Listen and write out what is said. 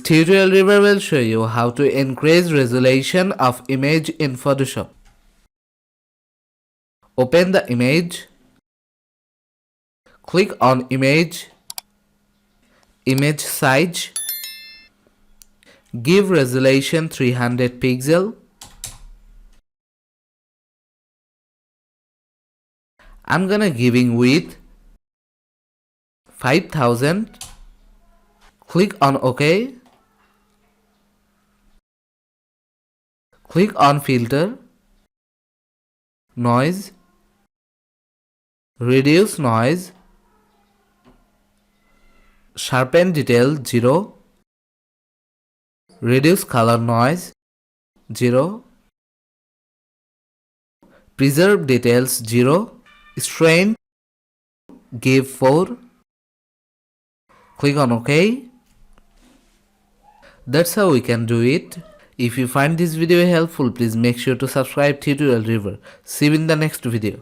Tutorial River will show you how to increase resolution of image in Photoshop. Open the image. Click on image size. Give resolution 300 pixel. I'm gonna giving width 5000. Click on OK. Click on filter, noise, reduce noise, sharpen detail 0, reduce color noise 0, preserve details 0, strength give 4. Click on OK. That's how we can do it. If you find this video helpful, please make sure to subscribe Tutorial River. See you in the next video.